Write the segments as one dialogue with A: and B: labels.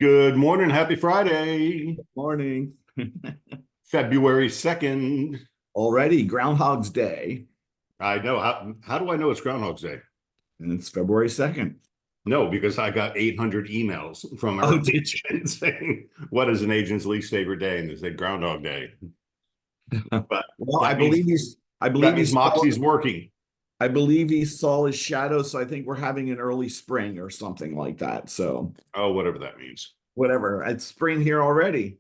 A: Good morning. Happy Friday,
B: Morning.
A: February 2nd.
B: Already Groundhog's Day,
A: I know. How do I know it's Groundhog's Day?
B: and it's February 2nd.
A: No, because I got 800 emails from our
B: Oh, did you?
A: agent saying, what is an agent's least favorite day? And they said Groundhog Day. But
B: Well,
A: that means Moxie's working.
B: I believe he saw his shadow, so I think we're having an early spring or something like that. So
A: Oh, whatever that means.
B: whatever. It's spring here already.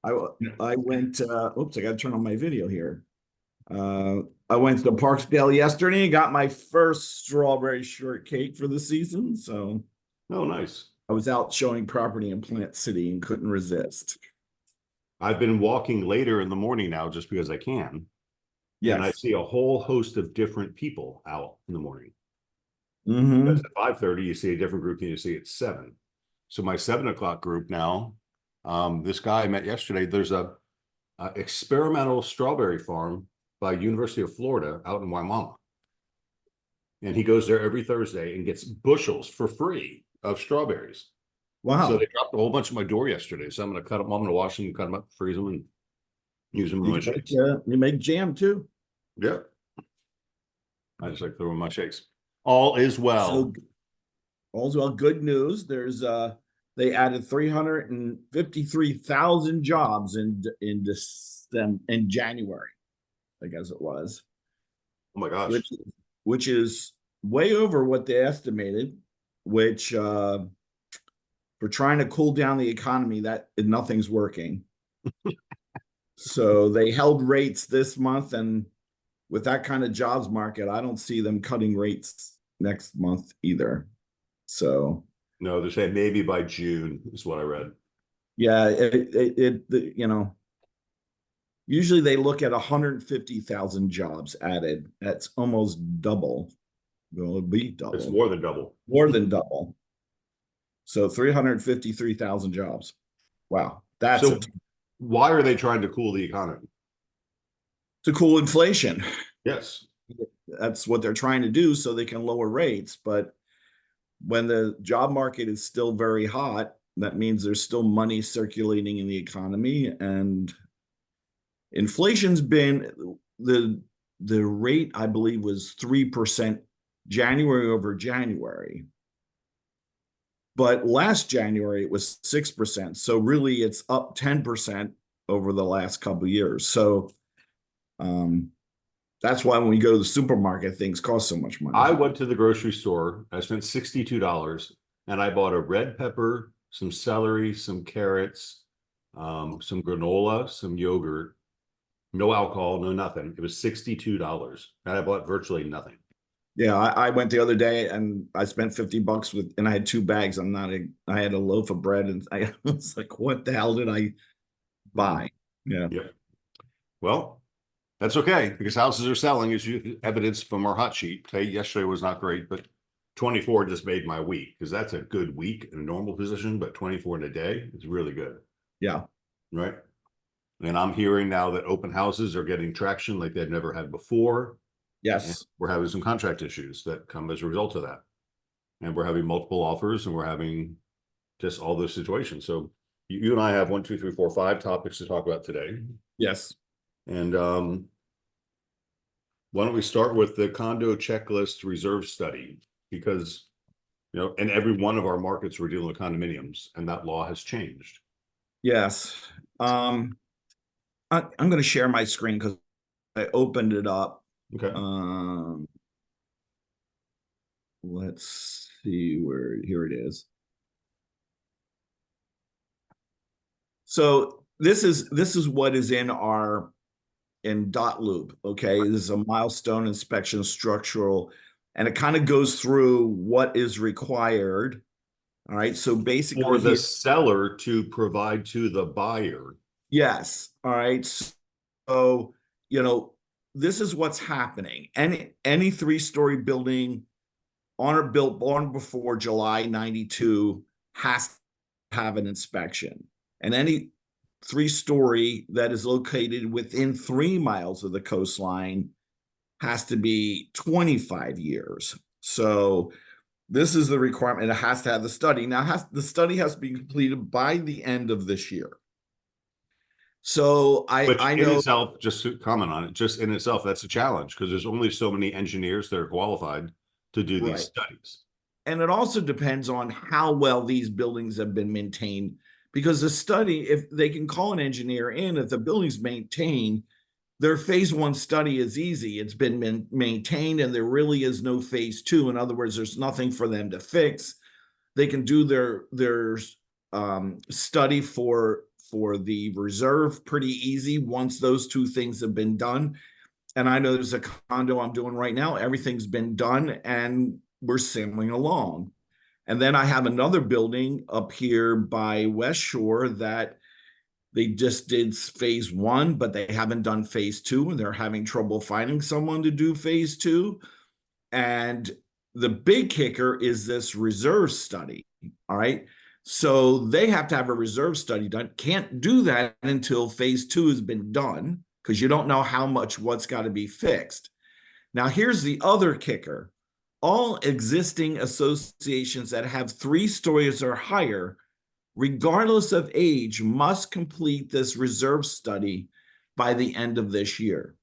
B: I
A: Yeah.
B: I went oops, I gotta turn on my video here. I went to Parksdale yesterday and got my first strawberry shortcake for the season. So
A: Oh, nice.
B: I was out showing property in Plant City and couldn't resist.
A: I've been walking later in the morning now just because I can. And I
B: Yes.
A: see a whole host of different people out in the morning.
B: Mm-hmm.
A: Because at 5:30, you see a different group than you see at 7. So my 7 o'clock group now, this guy I met yesterday, there's a experimental strawberry farm by University of Florida out in Wimauma. And he goes there every Thursday and gets bushels for free of strawberries.
B: Wow.
A: So they dropped a whole bunch at my door yesterday. So I'm going to cut them. I'm going to wash them, cut them up, freeze them, and use them in my shakes.
B: You make jam too.
A: Yeah. I just like throwing my shakes. All is well.
B: So all's well. Good news. There's they added 353,000 jobs in December, in January, I guess it was.
A: Oh my gosh.
B: Which is way over what they estimated, which for trying to cool down the economy, that nothing's working. So they held rates this month, and with that kind of jobs market, I don't see them cutting rates next month either. So
A: no, they're saying maybe by June is what I read.
B: yeah, usually they look at 150,000 jobs added. That's almost double. Well, it'll be double.
A: It's more than double.
B: More than double. So 353,000 jobs. Wow. That's
A: so why are they trying to cool the economy?
B: To cool inflation.
A: Yes.
B: That's what they're trying to do so they can lower rates. But when the job market is still very hot, that means there's still money circulating in the economy, and inflation's been the rate, I believe, was 3% January over January. But last January it was 6%. So really it's up 10% over the last couple of years. So that's why when we go to the supermarket, things cost so much money.
A: I went to the grocery store. I spent $62 and I bought a red pepper, some celery, some carrots, some granola, some yogurt, no alcohol, no nothing. It was $62 and I bought virtually nothing.
B: Yeah, I went the other day and I spent $50 and I had 2 bags. I had a loaf of bread and I was like, what the hell did I buy? Yeah.
A: Well, that's okay because houses are selling, as you evidenced from our hot sheet. Yesterday was not great, but 24 just made my week because that's a good week in a normal position, but 24 in a day is really good.
B: Yeah.
A: Right. And I'm hearing now that open houses are getting traction like they've never had before.
B: Yes.
A: We're having some contract issues that come as a result of that. And we're having multiple offers and we're having just all those situations. So you and I have 1, 2, 3, 4, 5 topics to talk about today.
B: Yes.
A: And why don't we start with the condo checklist reserve study? Because, in every one of our markets, we're dealing with condominiums and that law has changed.
B: Yes. I'm going to share my screen because I opened it up.
A: Okay.
B: Let's see here it is. So this is what is in dotloop. Okay. This is a milestone inspection structural, and it kind of goes through what is required. All right. So basically
A: for the seller to provide to the buyer.
B: Yes. All right. So, this is what's happening. Any 3-story building on or built born before July 92 has to have an inspection. And any 3-story that is located within 3 miles of the coastline has to be 25 years. So This is the requirement. It has to have the study. Now, the study has to be completed by the end of this year. So
A: Which
B: I
A: in
B: know,
A: itself, just to comment on it, just in itself, that's a challenge because there's only so many engineers that are qualified to do these
B: right.
A: studies.
B: And it also depends on how well these buildings have been maintained. Because the study, if they can call an engineer in, if the building's maintained, their phase one study is easy. It's been maintained and there really is no phase two. In other words, there's nothing for them to fix. They can do their study for the reserve pretty easy once those two things have been done. And I know there's a condo I'm doing right now. Everything's been done and we're sailing along. And then I have another building up here by West Shore that they just did phase one, but they haven't done phase two, and they're having trouble finding someone to do phase two. And the big kicker is this reserve study. All right. So they have to have a reserve study done. Can't do that until phase two has been done because you don't know how much what's got to be fixed. Now, here's the other kicker. All existing associations that have 3 stories or higher, regardless of age, must complete this reserve study by the end of this year.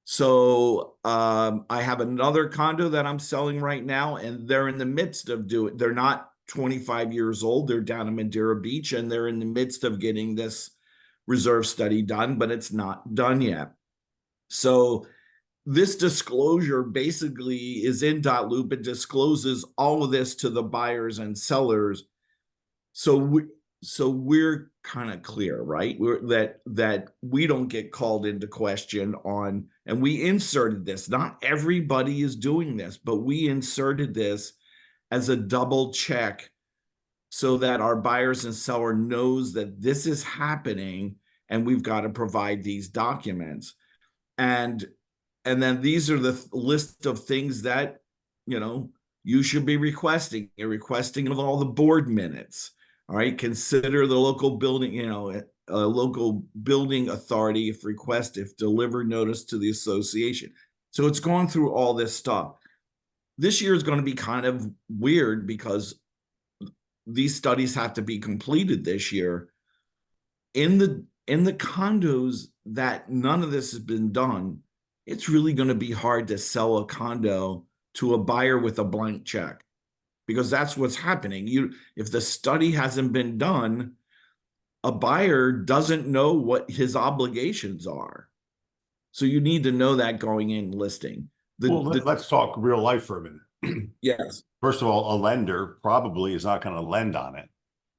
B: So I have another condo that I'm selling right now, and they're in the midst of doing, they're not 25 years old. They're down in Madeira Beach, and they're in the midst of getting this reserve study done, but it's not done yet. So this disclosure basically is in .loop. It discloses all of this to the buyers and sellers. So we're kind of clear, right? That we don't get called into question on, and we inserted this. Not everybody is doing this, but we inserted this as a double check so that our buyers and seller knows that this is happening and we've got to provide these documents. And then these are the list of things that, you should be requesting. You're requesting of all the board minutes. All right. Consider the local building, a local building authority if delivered notice to the association. So it's going through all this stuff. This year is going to be kind of weird because these studies have to be completed this year. In the condos that none of this has been done, it's really going to be hard to sell a condo to a buyer with a blank check, because that's what's happening. If the study hasn't been done, a buyer doesn't know what his obligations are. So you need to know that going in listing.
A: Let's talk real life for a minute.
B: Yes.
A: First of all, a lender probably is not going to lend on it.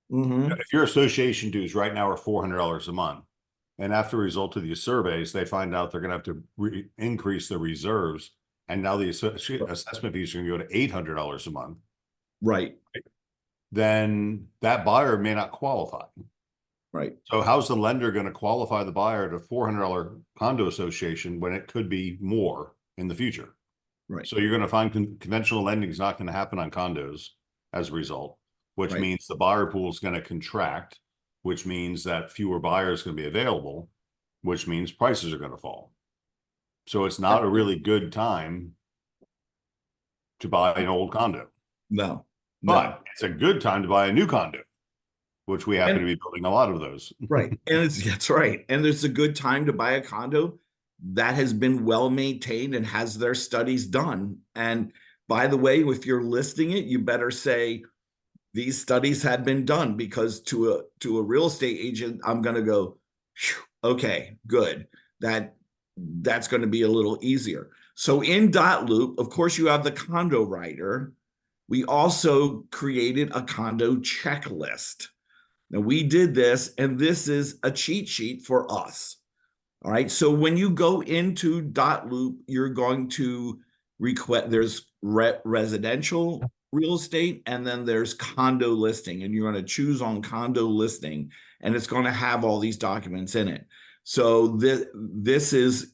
A: If your association dues right now are $400 a month, and after a result of these surveys, they find out they're going to have to increase the reserves, and now the assessment fees are going to go to $800 a month.
B: Right.
A: Then that buyer may not qualify.
B: Right.
A: So how's the lender going to qualify the buyer to $400 condo association when it could be more in the future?
B: Right.
A: So you're going to find conventional lending is not going to happen on condos as a result, which means the buyer pool is going to contract, which means that fewer buyers are going to be available, which means prices are going to fall. So it's not a really good time to buy an old condo.
B: No.
A: But it's a good time to buy a new condo, which we happen to be building a lot of those.
B: Right. And that's right. And it's a good time to buy a condo that has been well maintained and has their studies done. And by the way, if you're listing it, you better say these studies had been done, because to a real estate agent, I'm going to go, okay, good. That's going to be a little easier. So in .loop, of course, you have the condo writer. We also created a condo checklist. Now we did this, and this is a cheat sheet for us. All right. So when you go into .loop, you're going to request, there's residential real estate, and then there's condo listing, and you're going to choose on condo listing, and it's going to have all these documents in it. So this is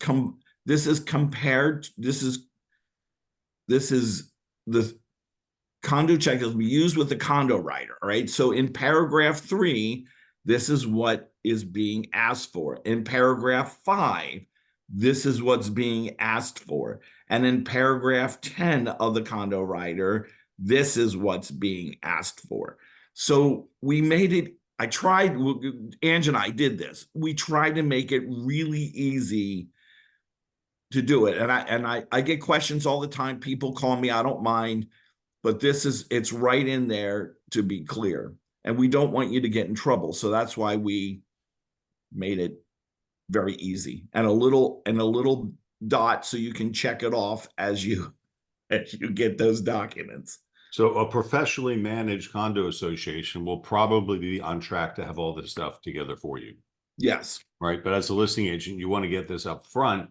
B: the condo check will be used with the condo writer. All right. So in paragraph 3, this is what is being asked for. In paragraph 5, this is what's being asked for. And in paragraph 10 of the condo rider, this is what's being asked for. So we made it, I tried, Ange and I did this. We tried to make it really easy to do it. And I get questions all the time. People call me, I don't mind, but it's right in there to be clear. And we don't want you to get in trouble. So that's why we made it very easy, and a little dot so you can check it off as you get those documents.
A: So a professionally managed condo association will probably be on track to have all this stuff together for you.
B: Yes.
A: Right. But as a listing agent, you want to get this up front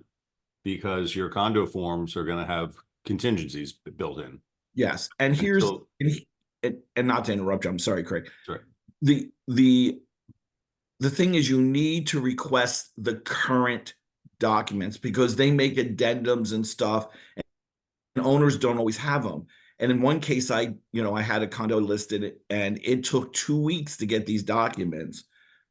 A: because your condo forms are going to have contingencies built in.
B: Yes. And here's, and not to interrupt you, I'm sorry, Craig.
A: Right.
B: The thing is, you need to request the current documents because they make addendums and stuff, and owners don't always have them. And in one case, I had a condo listed and it took 2 weeks to get these documents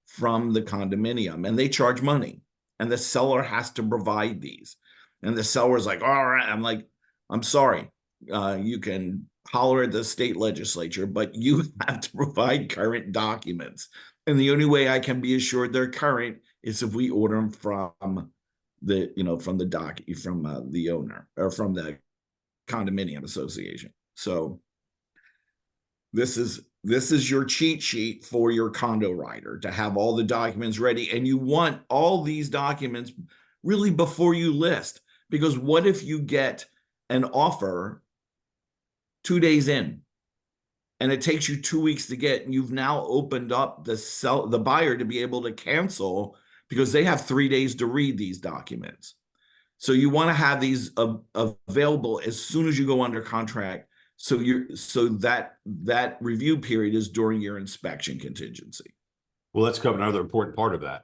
B: from the condominium, and they charge money, and the seller has to provide these. And the seller's like, all right. I'm like, I'm sorry. You can holler at the state legislature, but you have to provide current documents. And the only way I can be assured they're current is if we order them from the owner or from the condominium association. So this is your cheat sheet for your condo rider, to have all the documents ready. And you want all these documents really before you list, because what if you get an offer 2 days in and it takes you 2 weeks to get, and you've now opened up the buyer to be able to cancel because they have 3 days to read these documents. So you want to have these available as soon as you go under contract. So that review period is during your inspection contingency.
A: Well, let's cover another important part of that.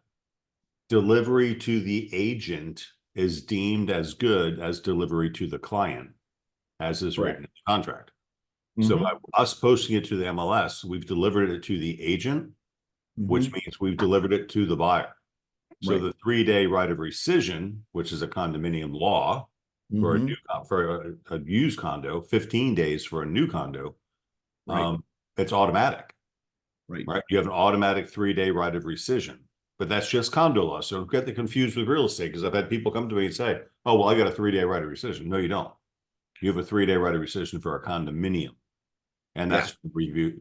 A: Delivery to the agent is deemed as good as delivery to the client, as is written in the contract. So by us posting it to the MLS, we've delivered it to the agent, which means we've delivered it to the buyer. So the 3-day right of rescission, which is a condominium law for a used condo, 15 days for a new condo, it's automatic. Right. You have an automatic 3-day right of rescission, but that's just condo law. So don't get confused with real estate, because I've had people come to me and say, oh, well, I got a 3-day right of rescission. No, you don't. You have a 3-day right of rescission for a condominium. And that's review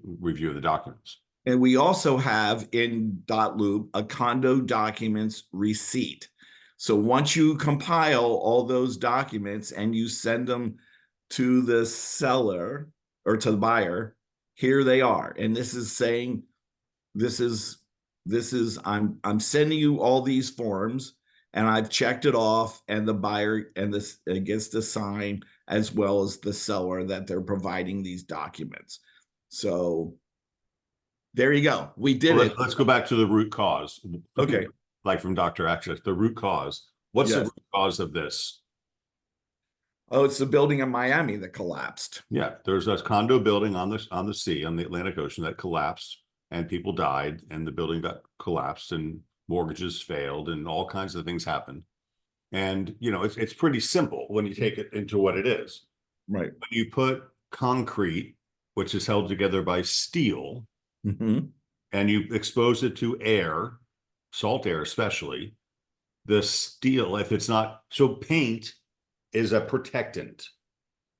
A: of the documents.
B: And we also have in .loop a condo documents receipt. So once you compile all those documents and you send them to the seller or to the buyer, here they are. And this is saying, I'm sending you all these forms and I've checked it off, and the buyer and this gets to sign, as well as the seller, that they're providing these documents. So there you go. We did it.
A: Let's go back to the root cause.
B: Okay.
A: Like from Dr. Access, the root cause. What's the root cause of this?
B: Oh, it's the building in Miami that collapsed.
A: Yeah, there's a condo building on the sea, on the Atlantic Ocean, that collapsed, and people died, and the building got collapsed, and mortgages failed, and all kinds of things happened. And it's pretty simple when you take it into what it is.
B: Right.
A: When you put concrete, which is held together by steel, and you expose it to air, salt air especially, the steel, if it's not, so paint is a protectant,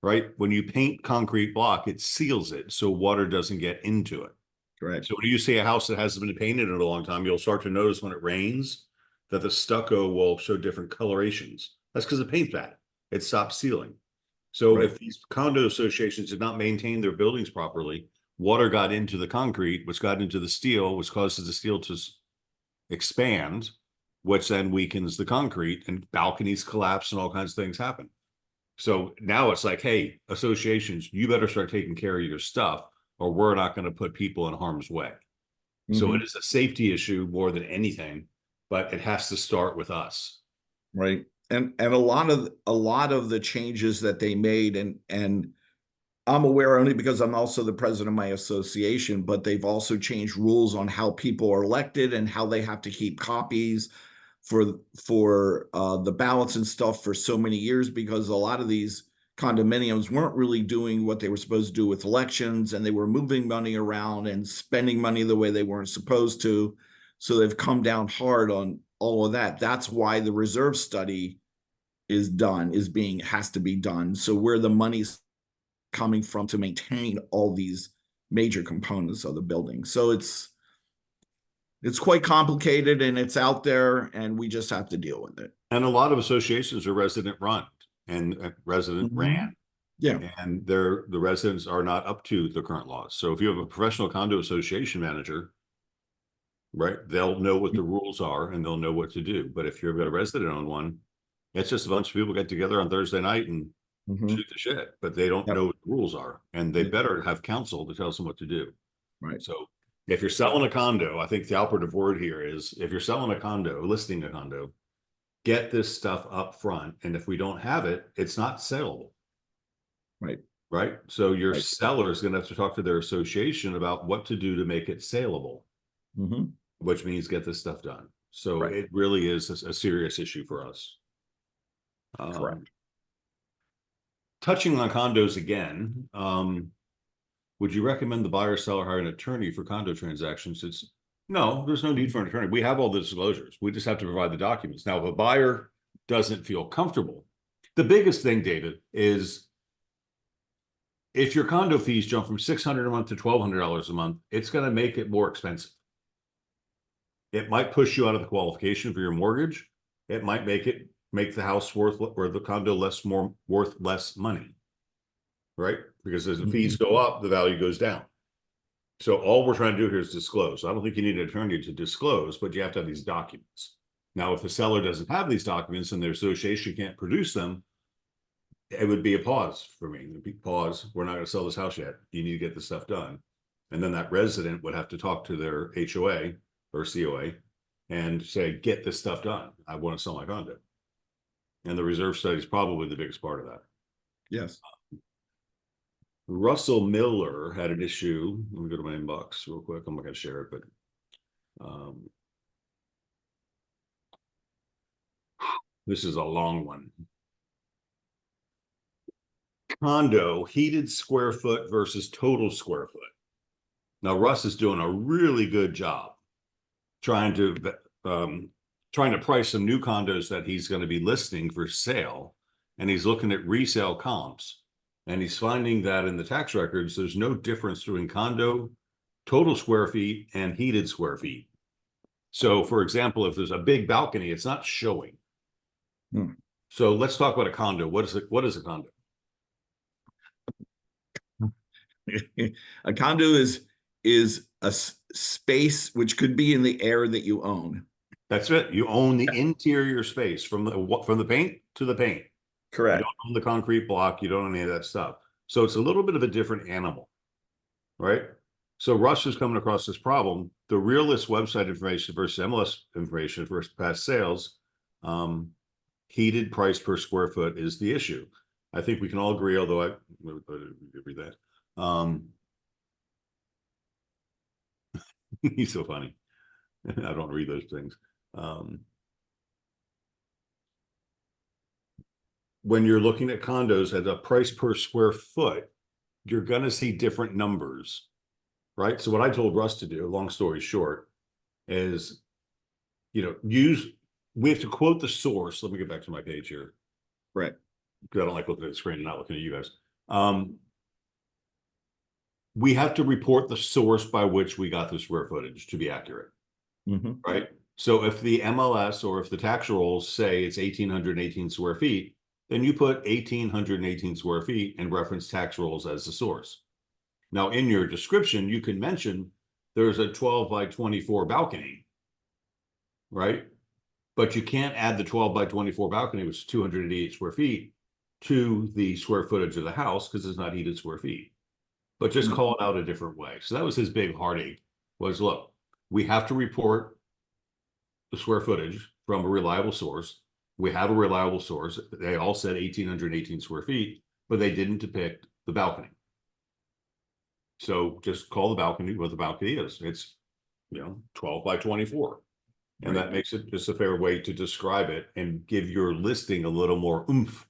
A: right? When you paint concrete block, it seals it so water doesn't get into it.
B: Correct.
A: So when you see a house that hasn't been painted in a long time, you'll start to notice when it rains that the stucco will show different colorations. That's because the paint's bad. It stops sealing. So if these condo associations did not maintain their buildings properly, water got into the concrete, which got into the steel, which causes the steel to expand, which then weakens the concrete, and balconies collapse and all kinds of things happen. So now it's like, hey, associations, you better start taking care of your stuff, or we're not going to put people in harm's way. So it is a safety issue more than anything, but it has to start with us.
B: Right. And a lot of the changes that they made, and I'm aware only because I'm also the president of my association, but they've also changed rules on how people are elected and how they have to keep copies the ballots and stuff for so many years, because a lot of these condominiums weren't really doing what they were supposed to do with elections, and they were moving money around and spending money the way they weren't supposed to. So they've come down hard on all of that. That's why the reserve study has to be done. So where the money's coming from to maintain all these major components of the building. So it's quite complicated, and it's out there, and we just have to deal with it.
A: And a lot of associations are resident run and resident ran.
B: Yeah.
A: And the residents are not up to the current laws. So if you have a professional condo association manager, right, they'll know what the rules are and they'll know what to do. But if you've got a resident on one, it's just a bunch of people get together on Thursday night and shoot the shit, but they don't know what the rules are, and they better have counsel to tell them what to do.
B: Right.
A: So if you're selling a condo, I think the operative word here is, if you're selling a condo, listing a condo, get this stuff up front. And if we don't have it, it's not saleable.
B: Right.
A: Right. So your
B: Right.
A: seller is going to have to talk to their association about what to do to make it saleable, which means get this stuff done. So it really is a serious issue for us.
B: Correct.
A: Touching on condos again, would you recommend the buyer seller hire an attorney for condo transactions? No, there's no need for an attorney. We have all the disclosures. We just have to provide the documents. Now, if a buyer doesn't feel comfortable, the biggest thing, David, is if your condo fees jump from $600 a month to $1,200 a month, it's going to make it more expensive. It might push you out of the qualification for your mortgage. It might make the house worth, or the condo worth less money, right? Because as the fees go up, the value goes down. So all we're trying to do here is disclose. I don't think you need an attorney to disclose, but you have to have these documents. Now, if the seller doesn't have these documents and their association can't produce them, it would be a pause for me. It'd be pause. We're not going to sell this house yet. You need to get this stuff done. And then that resident would have to talk to their HOA or COA and say, get this stuff done. I want to sell my condo. And the reserve study is probably the biggest part of that.
B: Yes.
A: Russell Miller had an issue. Let me go to my inbox real quick. I'm not going to share it, but this is a long one. Condo heated square foot versus total square foot. Now, Russ is doing a really good job trying to price some new condos that he's going to be listing for sale. And he's looking at resale comps. And he's finding that in the tax records, there's no difference between condo total square feet and heated square feet. So, for example, if there's a big balcony, it's not showing. So let's talk about a condo. What is a condo?
B: A condo is a space which could be in the air that you own.
A: That's it. You own the interior space from the paint to the paint.
B: Correct.
A: You don't own the concrete block. You don't own any of that stuff. So it's a little bit of a different animal, right? So Russ is coming across this problem. The Realist website information versus MLS information for past sales, heated price per square foot is the issue. I think we can all agree, although I read that. He's so funny. I don't read those things. When you're looking at condos at a price per square foot, you're going to see different numbers, right? So what I told Russ to do, long story short, is, we have to quote the source. Let me get back to my page here.
B: Right.
A: Because I don't like looking at the screen and not looking at you guys. We have to report the source by which we got the square footage to be accurate, right? So if the MLS or if the tax rolls say it's 1,818 square feet, then you put 1,818 square feet and reference tax rolls as the source. Now, in your description, you can mention there's a 12 by 24 balcony, right? But you can't add the 12 by 24 balcony, which is 288 square feet, to the square footage of the house because it's not heated square feet. But just call it out a different way. So that was his big heartache, was, look, we have to report the square footage from a reliable source. We have a reliable source. They all said 1,818 square feet, but they didn't depict the balcony. So just call the balcony what the balcony is. It's 12 by 24. And
B: Right.
A: that makes it just a fair way to describe it and give your listing a little more oomph.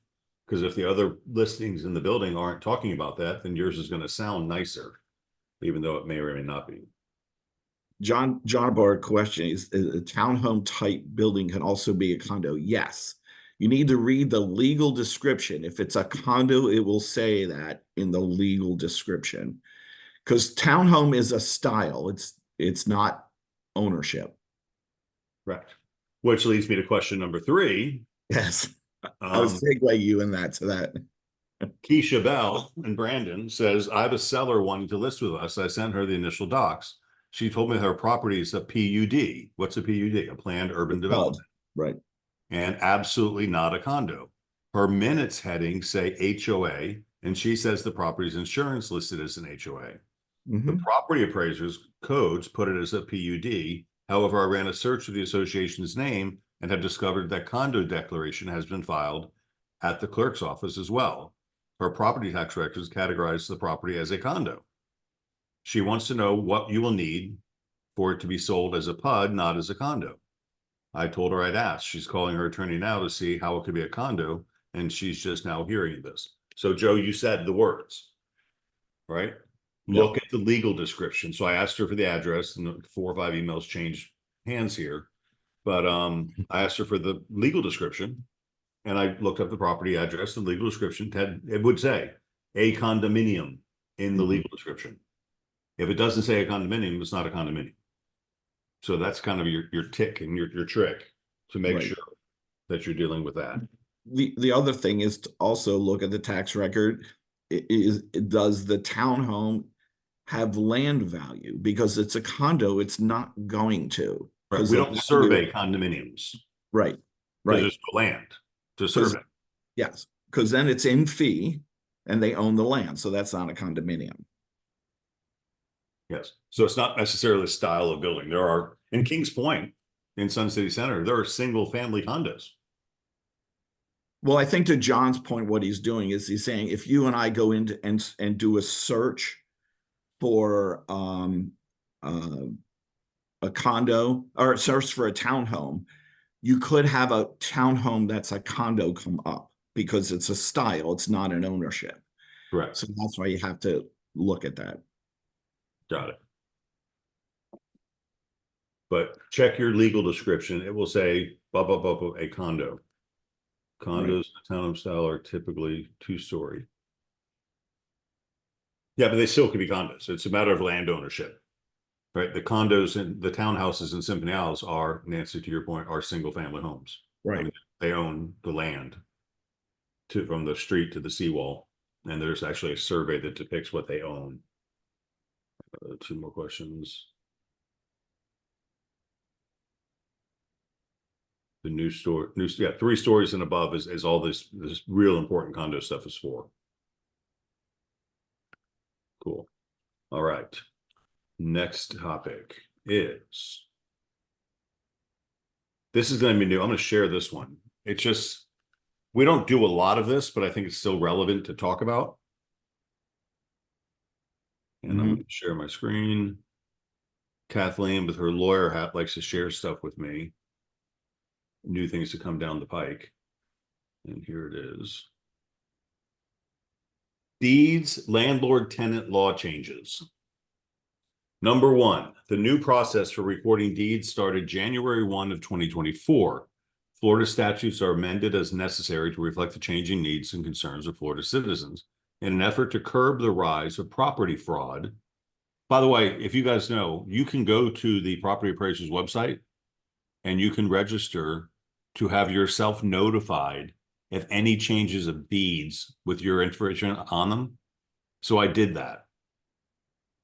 A: Because if the other listings in the building aren't talking about that, then yours is going to sound nicer, even though it may or may not be.
B: John Bar question is a townhome type building can also be a condo. Yes. You need to read the legal description. If it's a condo, it will say that in the legal description. Because townhome is a style. It's not ownership.
A: Right. Which leads me to question number 3.
B: Yes. I'll segue you in that to that.
A: Keisha Bell and Brandon says, I have a seller wanting to list with us. I sent her the initial docs. She told me her property is a PUD. What's a PUD? A planned urban development.
B: Right.
A: And absolutely not a condo. Her minutes headings say HOA, and she says the property's insurance listed as an HOA. The property appraisers codes put it as a PUD. However, I ran a search of the association's name and have discovered that condo declaration has been filed at the clerk's office as well. Her property tax records categorize the property as a condo. She wants to know what you will need for it to be sold as a PUD, not as a condo. I told her I'd ask. She's calling her attorney now to see how it could be a condo, and she's just now hearing this. So, Joe, you said the words, right? Look at the legal description. So I asked her for the address, and 4 or 5 emails changed hands here. But I asked her for the legal description, and I looked up the property address and legal description. It would say a condominium in the legal description. If it doesn't say a condominium, it's not a condominium. So that's kind of your tick and your trick to make sure that you're dealing with that.
B: The other thing is to also look at the tax record. Does the townhome have land value? Because it's a condo, it's not going to.
A: Right. We don't survey condominiums.
B: Right.
A: There's no land to survey.
B: Yes, because then it's in fee and they own the land. So that's not a condominium.
A: Yes. So it's not necessarily a style of building. There are, in Kings Point, in Sun City Center, there are single family condos.
B: Well, I think to John's point, what he's doing is he's saying, if you and I go into and do a search for a condo or search for a townhome, you could have a townhome that's a condo come up because it's a style, it's not an ownership.
A: Correct.
B: So that's why you have to look at that.
A: Got it. But check your legal description. It will say blah, blah, blah, blah, a condo. Condos, townhome style are typically 2-story. Yeah, but they still could be condos. It's a matter of land ownership, right? The condos and the townhouses in Symphony Isles are, Nancy, to your point, are single family homes.
B: Right.
A: I mean, they own the land from the street to the seawall. And there's actually a survey that depicts what they own. 2 more questions. The new 3 stories and above is all this real important condo stuff is for. Cool. All right. Next topic is, this is going to be new. I'm going to share this one. It's just, we don't do a lot of this, but I think it's still relevant to talk about. And I'm going to share my screen. Kathleen, with her lawyer hat, likes to share stuff with me. New things to come down the pike. And here it is. Deeds, landlord-tenant law changes. Number 1, the new process for recording deeds started January 1 of 2024. Florida statutes are amended as necessary to reflect the changing needs and concerns of Florida citizens in an effort to curb the rise of property fraud. By the way, if you guys know, you can go to the property appraiser's website and you can register to have yourself notified if any changes of deeds with your information on them. So I did that.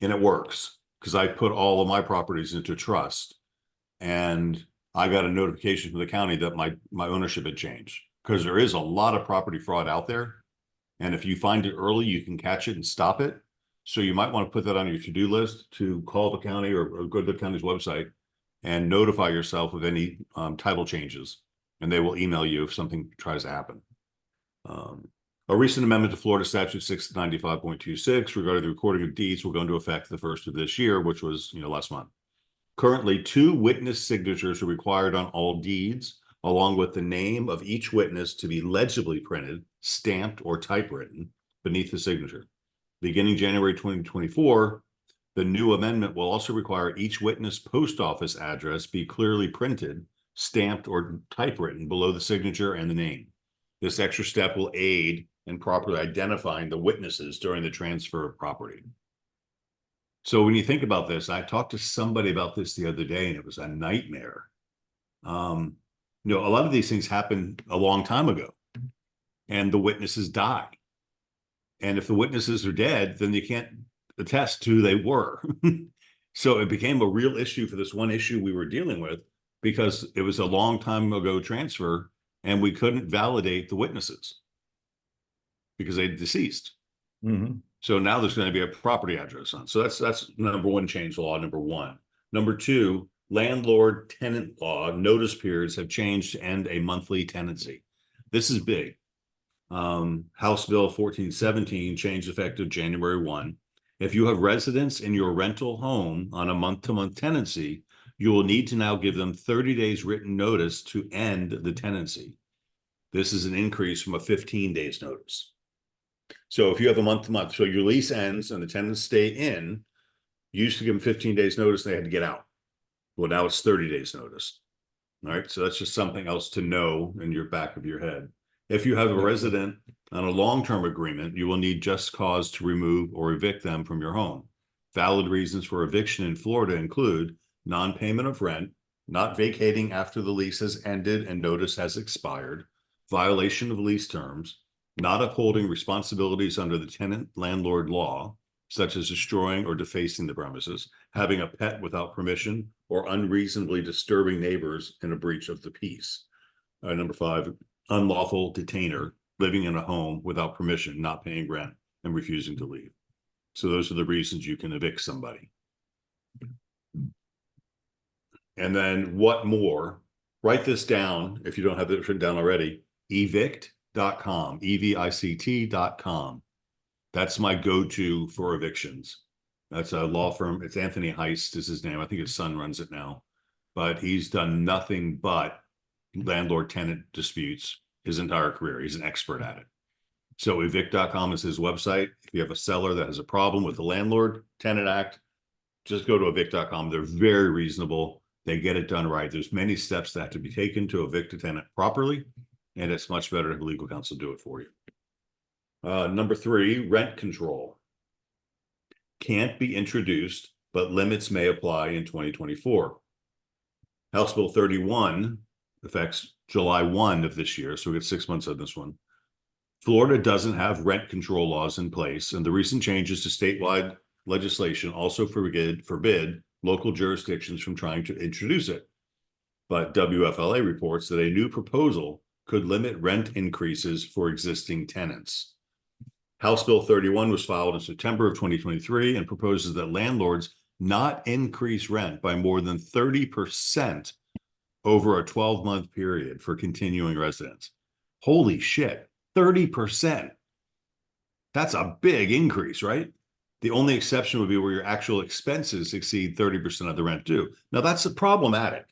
A: And it works because I put all of my properties into trust. And I got a notification from the county that my ownership had changed, because there is a lot of property fraud out there. And if you find it early, you can catch it and stop it. So you might want to put that on your to-do list to call the county or go to the county's website and notify yourself of any title changes. And they will email you if something tries to happen. A recent amendment to Florida Statute 695.26 regarding the recording of deeds will go into effect the 1st of this year, which was last month. Currently, 2 witness signatures are required on all deeds, along with the name of each witness to be legibly printed, stamped, or typewritten beneath the signature. Beginning January 2024, the new amendment will also require each witness post office address be clearly printed, stamped, or typewritten below the signature and the name. This extra step will aid in properly identifying the witnesses during the transfer of property. So when you think about this, I talked to somebody about this the other day, and it was a nightmare. A lot of these things happened a long time ago, and the witnesses die. And if the witnesses are dead, then you can't attest to who they were. So it became a real issue for this one issue we were dealing with, because it was a long time ago transfer, and we couldn't validate the witnesses because they deceased.
B: Mm-hmm.
A: So now there's going to be a property address on. So that's number one change law, number one. Number two, landlord tenant law notice periods have changed to end a monthly tenancy. This is big. House Bill 1417 changed effective January 1. If you have residents in your rental home on a month-to-month tenancy, you will need to now give them 30 days written notice to end the tenancy. This is an increase from a 15 days notice. So if you have a month-to-month, so your lease ends and the tenants stay in, you used to give them 15 days notice, they had to get out. Well, now it's 30 days notice. All right, so that's just something else to know in your back of your head. If you have a resident on a long-term agreement, you will need just cause to remove or evict them from your home. Valid reasons for eviction in Florida include non-payment of rent, not vacating after the lease has ended and notice has expired, violation of lease terms, not upholding responsibilities under the tenant landlord law, such as destroying or defacing the premises, having a pet without permission, or unreasonably disturbing neighbors in a breach of the peace. Number 5, unlawful detainer, living in a home without permission, not paying rent, and refusing to leave. So those are the reasons you can evict somebody. And then what more? Write this down if you don't have it written down already. Evict.com, EVICT.com. That's my go-to for evictions. That's a law firm. It's Anthony Heist is his name. I think his son runs it now, but he's done nothing but landlord-tenant disputes his entire career. He's an expert at it. So evict.com is his website. If you have a seller that has a problem with the Landlord-Tenant Act, just go to evict.com. They're very reasonable. They get it done right. There's many steps that have to be taken to evict a tenant properly, and it's much better to have legal counsel do it for you. Number 3, rent control. Can't be introduced, but limits may apply in 2024. House Bill 31 affects July 1 of this year, so we get 6 months on this one. Florida doesn't have rent control laws in place, and the recent changes to statewide legislation also forbid local jurisdictions from trying to introduce it. But WFLA reports that a new proposal could limit rent increases for existing tenants. House Bill 31 was filed in September of 2023 and proposes that landlords not increase rent by more than 30% over a 12-month period for continuing residents. Holy shit, 30%. That's a big increase, right? The only exception would be where your actual expenses exceed 30% of the rent due. Now that's problematic.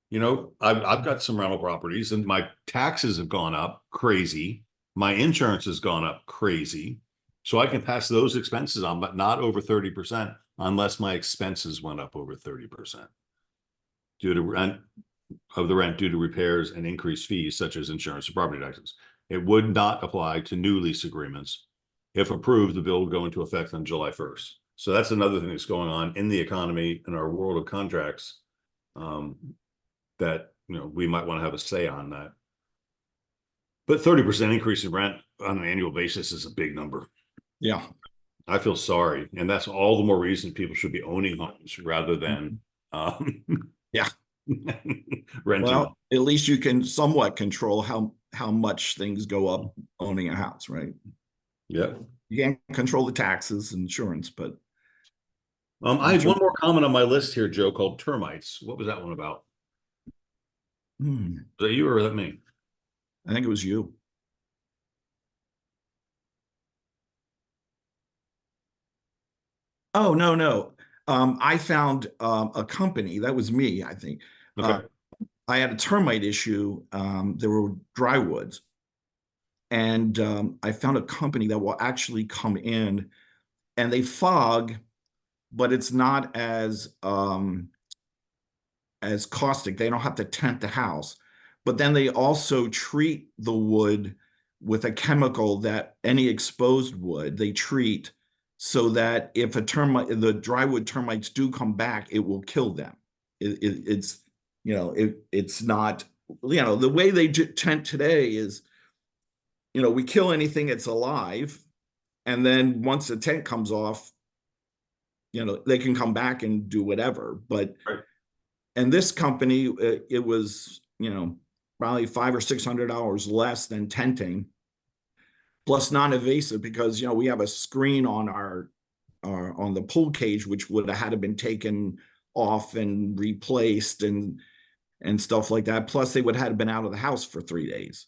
A: You know, I've got some rental properties and my taxes have gone up crazy. My insurance has gone up crazy. So I can pass those expenses on, but not over 30% unless my expenses went up over 30% due to rent due to repairs and increased fees such as insurance and property taxes. It would not apply to new lease agreements. If approved, the bill would go into effect on July 1st. So that's another thing that's going on in the economy in our world of contracts that we might want to have a say on that. But 30% increase in rent on an annual basis is a big number.
B: Yeah.
A: I feel sorry. And that's all the more reason people should be owning homes rather than
B: yeah.
A: renting.
B: Well, at least you can somewhat control how much things go up owning a house, right?
A: Yeah.
B: You can't control the taxes and insurance, but
A: I had one more comment on my list here, Joe, called termites. What was that one about? Was that you or was that me?
B: I think it was you. Oh, no. I found a company, that was me, I think.
A: Okay.
B: I had a termite issue. There were drywoods. And I found a company that will actually come in and they fog, but it's not as caustic. They don't have to tent the house. But then they also treat the wood with a chemical that any exposed wood they treat so that if the drywood termites do come back, it will kill them. It's it's not the way they tent today is we kill anything that's alive, and then once the tent comes off, they can come back and do whatever. But
A: Right.
B: and this company, it was probably $500 or $600 less than tenting, plus non-invasive, because we have a screen on our on the pool cage which would have had to been taken off and replaced and stuff like that. Plus they would have been out of the house for 3 days.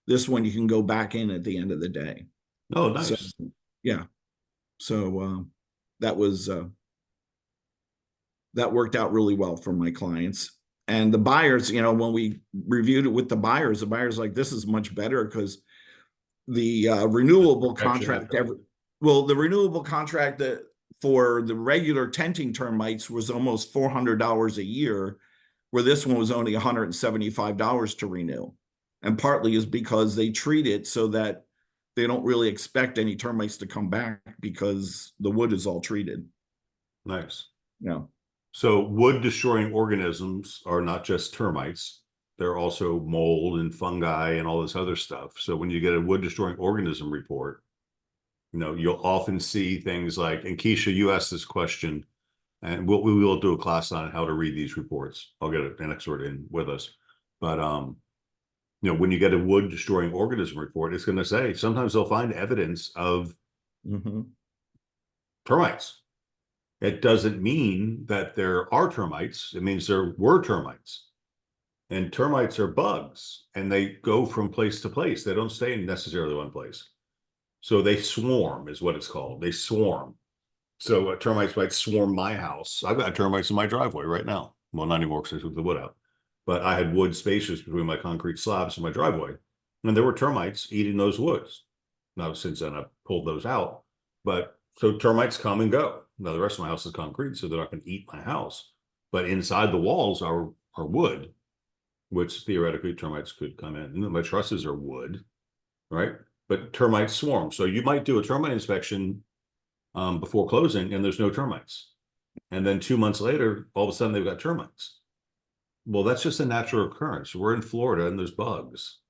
B: This one you can go back in at the end of the day.
A: Oh, nice.
B: So, yeah. So that was that worked out really well for my clients. And the buyers, when we reviewed it with the buyers like, this is much better because the renewable contract the renewable contract that for the regular tenting termites was almost $400 a year, where this one was only $175 to renew. And partly is because they treat it so that they don't really expect any termites to come back because the wood is all treated.
A: Nice.
B: Yeah.
A: So wood destroying organisms are not just termites. They're also mold and fungi and all this other stuff. So when you get a wood destroying organism report, you'll often see things like, and Keisha, you asked this question, and we will do a class on how to read these reports. I'll get an expert in with us. But when you get a wood destroying organism report, it's going to say sometimes they'll find evidence of termites. It doesn't mean that there are termites. It means there were termites. And termites are bugs, and they go from place to place. They don't stay in necessarily one place. So they swarm is what it's called. They swarm. So termites might swarm my house. I've got termites in my driveway right now. Well, not anymore because I took the wood out. But I had wood spaces between my concrete slabs and my driveway. And there were termites eating those woods. Now, since then, I've pulled those out. But so termites come and go. Now, the rest of my house is concrete, so they're not going to eat my house. But inside the walls are wood, which theoretically termites could come in. And my trusses are wood, right? But termites swarm. So you might do a termite inspection before closing, and there's no termites. And then 2 months later, all of a sudden they've got termites. Well, that's just a natural occurrence. We're in Florida and there's bugs.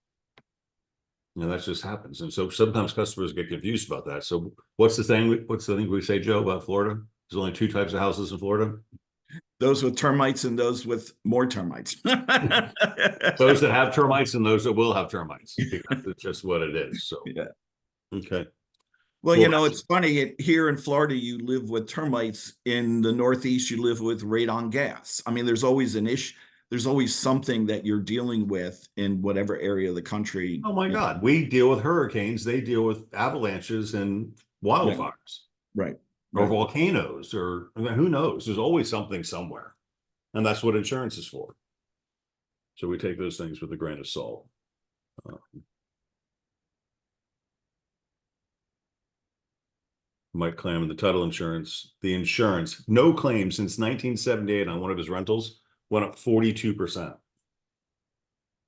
A: That just happens. And so sometimes customers get confused about that. So what's the thing we say, Joe, about Florida? There's only 2 types of houses in Florida.
B: Those with termites and those with more termites.
A: Those that have termites and those that will have termites. Because it's just what it is. So
B: yeah.
A: Okay.
B: Well, it's funny. Here in Florida, you live with termites. In the Northeast, you live with radon gas. I mean, there's always an issue. There's always something that you're dealing with in whatever area of the country.
A: Oh my God. We deal with hurricanes. They deal with avalanches and wildfires.
B: Right.
A: Or volcanoes, or who knows? There's always something somewhere. And that's what insurance is for. So we take those things with a grain of salt. Mike claim the title insurance, no claim since 1978 on one of his rentals went up 42%.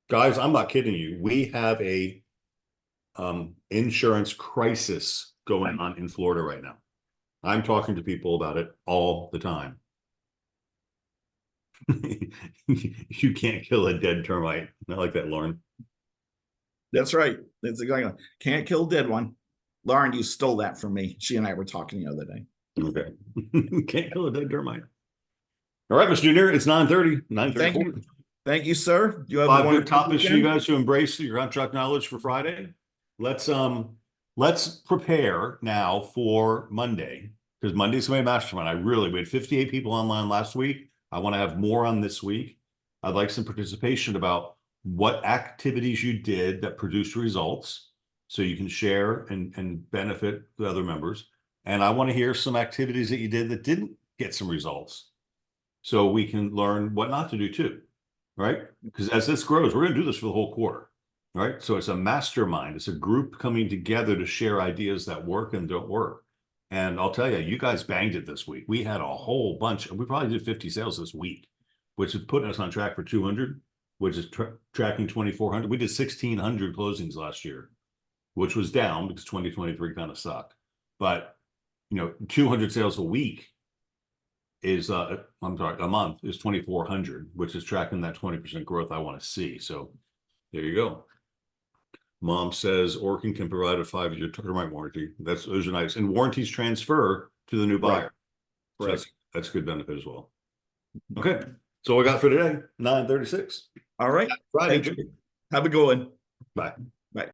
A: Guys, I'm not kidding you. We have a insurance crisis going on in Florida right now. I'm talking to people about it all the time. You can't kill a dead termite. I like that, Lauren.
B: That's right. That's exactly. Can't kill a dead one. Lauren, you stole that from me. She and I were talking the other day.
A: Okay. Can't kill a dead termite. All right, Mr. Junior, it's 9:30. 9:34.
B: Thank you, sir. You have
A: 5 good topics for you guys to embrace your contract knowledge for Friday. Let's prepare now for Monday, because Monday's gonna be a mastermind. We had 58 people online last week. I want to have more on this week. I'd like some participation about what activities you did that produced results, so you can share and benefit the other members. And I want to hear some activities that you did that didn't get some results. So we can learn what not to do too, right? Because as this grows, we're going to do this for the whole quarter, right? So it's a mastermind. It's a group coming together to share ideas that work and don't work. And I'll tell you, you guys banged it this week. We had a whole bunch. We probably did 50 sales this week, which is putting us on track for 200, which is tracking 2,400. We did 1,600 closings last year, which was down because 2023 kind of sucked. But, 200 sales a week is I'm sorry, a month is 2,400, which is tracking that 20% growth I want to see. So there you go. Mom says Orkin can provide a 5-year termite warranty. Those are nice. And warranties transfer to the new buyer.
B: Right.
A: So that's good benefit as well. Okay. So what I got for today, 9:36.
B: All right.
A: Friday.
B: Thank you. Have a good one.
A: Bye.